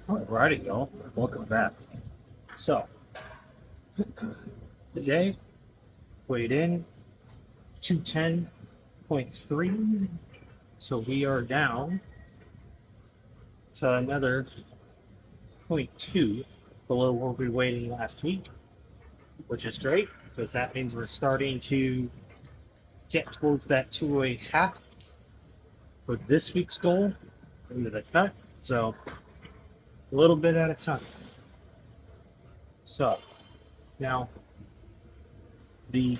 Alrighty, y'all. Welcome back. So, today, weighed in 210.3. So, we are down to another point 0.2 below where we weighed in last week, which is great because that means we're starting to get towards that 2.5 for this week's goal into the cut. So, a little bit at a time. So, now, the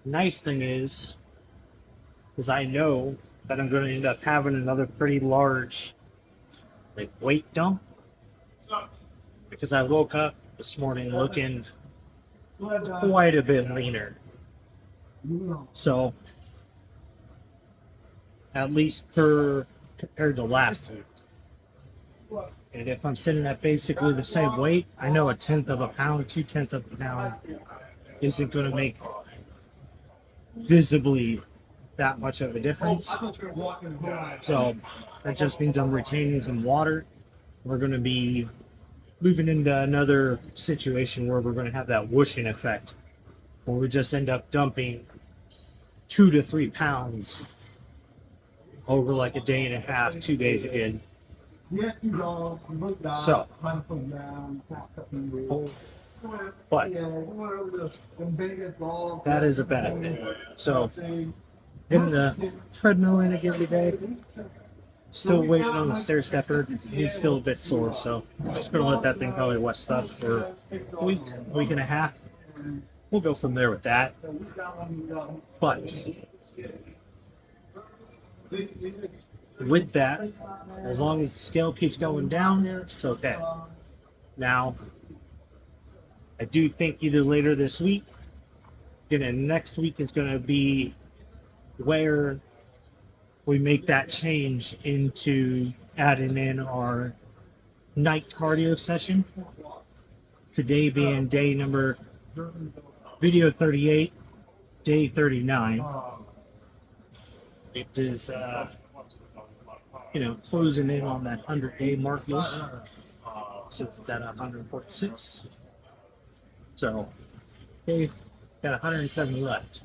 nice thing is I know that I'm going to end up having another pretty large weight dump because I woke up this morning looking quite a bit leaner. So at least compared to last week. And if I'm sitting at basically the same weight, I know a tenth of a pound, 2/10 of a pound isn't going to make visibly that much of a difference. So that just means I'm retaining some water. We're going to be moving into another situation where we're going to have that whooshing effect, where we just end up dumping 2 to 3 pounds over like a day and a half, 2 days again. So, but that is a benefit. So, in the treadmill in every day, still waiting on the stair stepper. He's still a bit sore, so I'm just gonna let that thing probably rest up for a week and a half. We'll go from there with that. But with that, as long as the scale keeps going down, it's okay. Now, I do think either later this week, next week is going to be where we make that change into adding in our night cardio session. Today being video 38, day 39. It is, closing in on that 100-day mark-ish, since it's at 146. So, okay, got 170 left.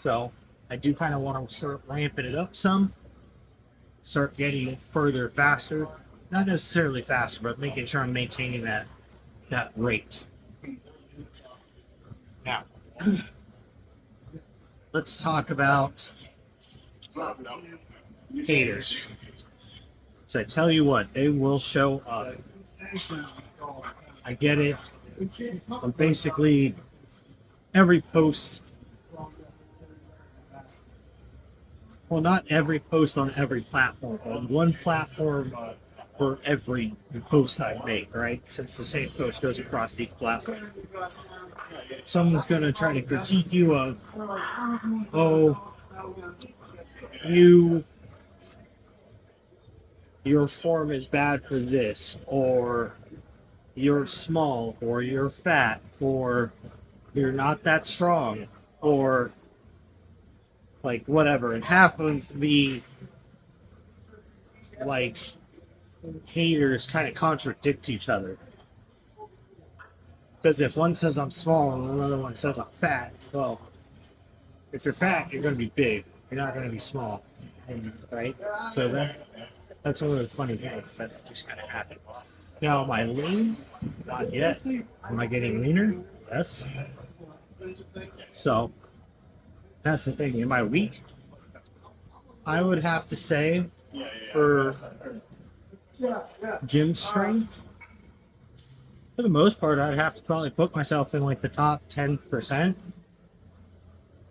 So, I do kind of want to start ramping it up some, start getting it further faster. Not necessarily faster, but making sure I'm maintaining that rate. Now, let's talk about haters. So I tell you what, they will show up. I get it. I'm basically every post. Well, not every post on every platform, but one platform for every post I make, right? Since the same post goes across each platform. Someone's going to try to critique you of, oh, your form is bad for this, or you're small, or you're fat, or you're not that strong, or like whatever. And half of the haters kind of contradict each other. Because if one says I'm small and another one says I'm fat, well, if you're fat, you're going to be big. You're not going to be small, right? So that's one of the funny things that just kind of happened. Now, am I lean? Not yet. Am I getting leaner? Yes. So that's the thing. Am I weak? I would have to say, for gym strength, for the most part, I'd have to probably put myself in like the top 10%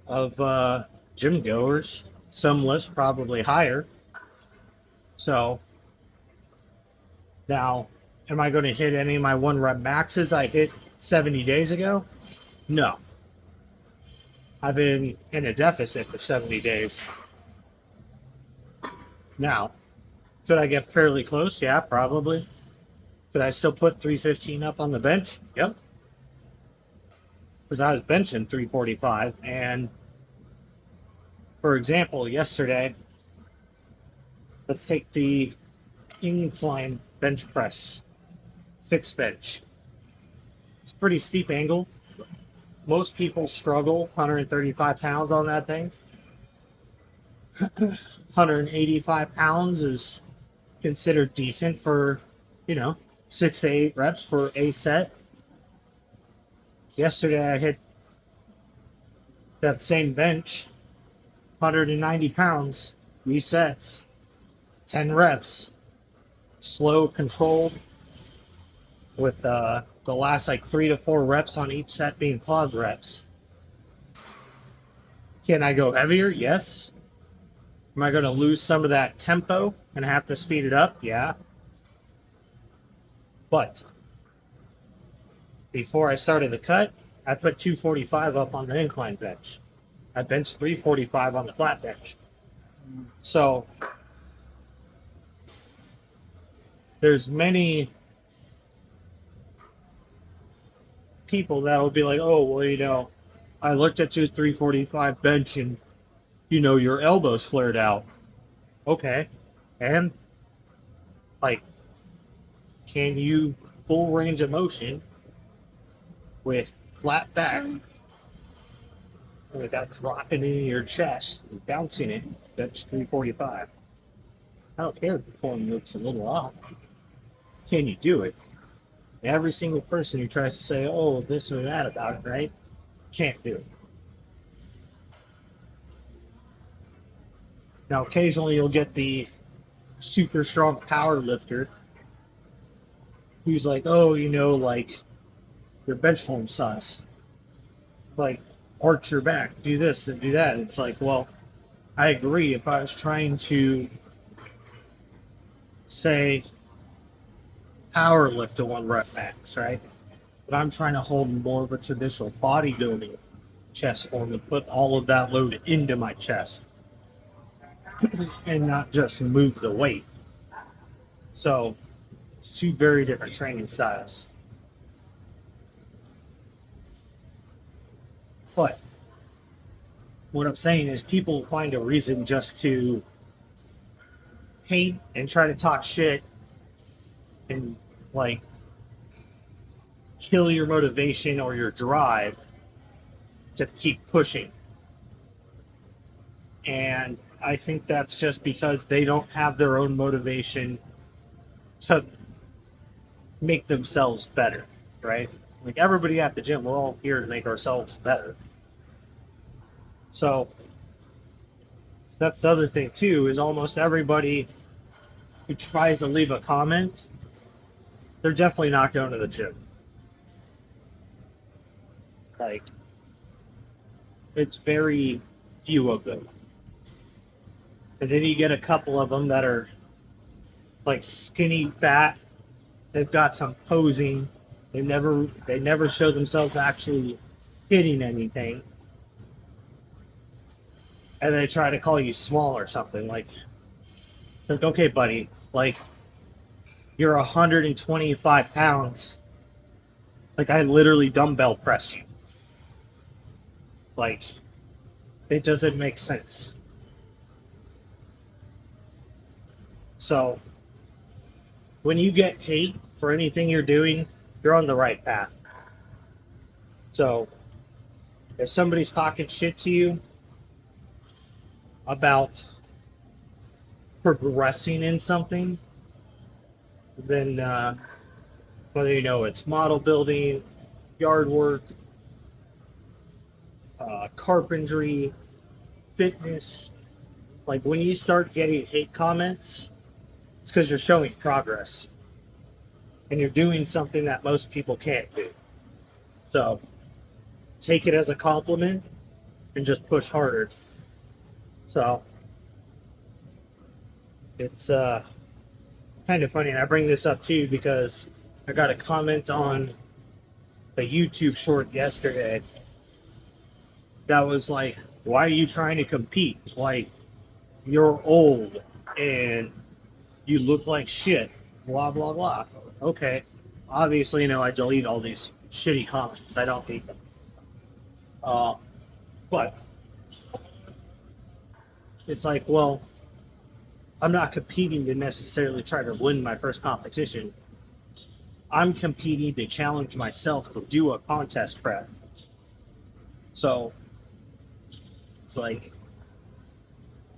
of gym goers. Some list probably higher. So now, am I going to hit any of my 1 rep maxes I hit 70 days ago? No. I've been in a deficit for 70 days. Now, could I get fairly close? Yeah, probably. Could I still put 315 up on the bench? Yep. Because I was benching 345. And for example, yesterday, let's take the incline bench press, fixed bench. It's a pretty steep angle. Most people struggle 135 pounds on that thing. 185 pounds is considered decent for, 6 to 8 reps for a set. Yesterday I hit that same bench, 190 pounds, 3 sets, 10 reps, slow, controlled, with the last like 3 to 4 reps on each set being quad reps. Can I go heavier? Yes. Am I going to lose some of that tempo and have to speed it up? Yeah. But before I started the cut, I put 245 up on the incline bench. I benched 345 on the flat bench. So there's many people that'll be like, oh, well, I looked at your 345 bench and, your elbows flared out. Okay. And, like, can you full range of motion with flat back without dropping into your chest and bouncing it? That's 345. I don't care if the form looks a little off. Can you do it? Every single person who tries to say, oh, this or that about it, right? Can't do it. Now, occasionally you'll get the super strong power lifter who's like, oh, like, your bench form sucks. Like, arch your back, do this and do that. It's like, well, I agree. If I was trying to, say, power lift to 1 rep max, right? But I'm trying to hold more of a traditional bodybuilding chest form and put all of that load into my chest and not just move the weight. So it's 2 very different training styles. But what I'm saying is people find a reason just to hate and try to talk shit and, like, kill your motivation or your drive to keep pushing. And I think that's just because they don't have their own motivation to make themselves better, right? Like, everybody at the gym, we're all here to make ourselves better. So that's the other thing too, is almost everybody who tries to leave a comment, they're definitely not going to the gym. Like, it's very few of them. And then you get a couple of them that are like skinny fat. They've got some posing. They never show themselves actually hitting anything. And they try to call you small or something. Like, it's like, okay, buddy, like, you're 125 pounds. Like, I literally dumbbell pressed you. Like, it doesn't make sense. So, when you get hate for anything you're doing, you're on the right path. So, if somebody's talking shit to you about progressing in something, then whether it's model building, yard work, carpentry, fitness, like, when you start getting hate comments, it's because you're showing progress and you're doing something that most people can't do. So take it as a compliment and just push harder. So it's kind of funny. And I bring this up too because I got a comment on the YouTube short yesterday that was like, why are you trying to compete? Like, you're old and you look like shit, blah, blah, blah. Okay. Obviously, I delete all these shitty comments. I don't hate them. But it's like, well, I'm not competing to necessarily try to win my first competition. I'm competing to challenge myself to do a contest prep. So it's like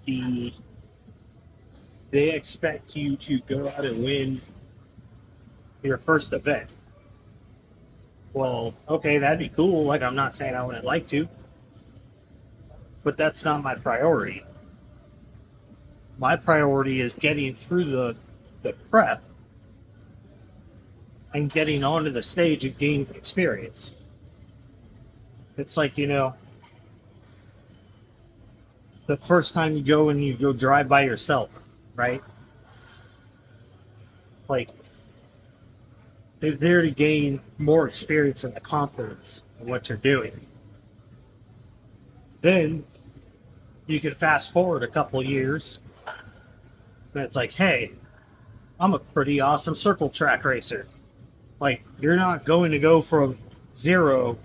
the they expect you to go out and win your first event. Well, okay, that'd be cool. Like, I'm not saying I wouldn't like to, but that's not my priority. My priority is getting through the prep and getting onto the stage and gaining experience. It's like, the first time you go and you go drive by yourself, right? Like, you're there to gain more experience and the confidence in what you're doing. Then you can fast forward a couple years, and it's like, hey, I'm a pretty awesome circle track racer. Like, you're not going to go from 0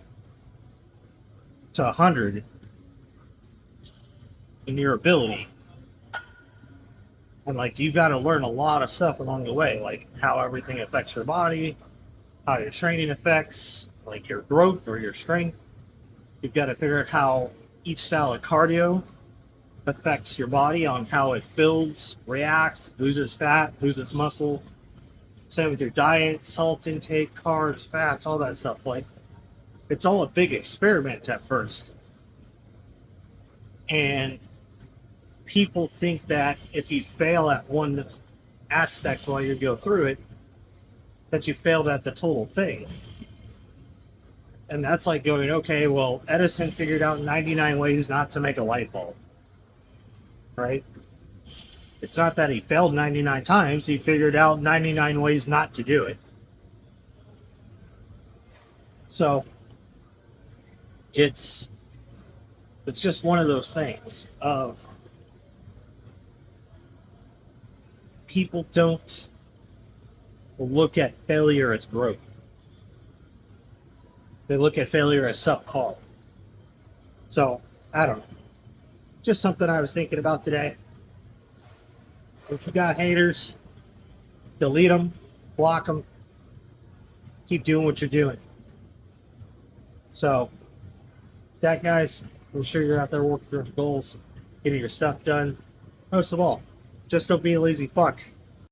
to 100 in your ability. And, like, you got to learn a lot of stuff along the way, like how everything affects your body, how your training affects, like, your growth or your strength. You've got to figure out how each style of cardio affects your body on how it builds, reacts, loses fat, loses muscle. Same with your diet, salt intake, carbs, fats, all that stuff. Like, it's all a big experiment at first. And people think that if you fail at one aspect while you go through it, that you failed at the total thing. And that's like going, okay, well, Edison figured out 99 ways not to make a light bulb, right? It's not that he failed 99 times, he figured out 99 ways not to do it. So it's just one of those things of people don't look at failure as growth. They look at failure as subpar. So, I don't know. Just something I was thinking about today. If you got haters, delete them, block them, keep doing what you're doing. So, that, guys, I'm sure you're out there working towards goals, getting your stuff done. Most of all, just don't be a lazy fuck.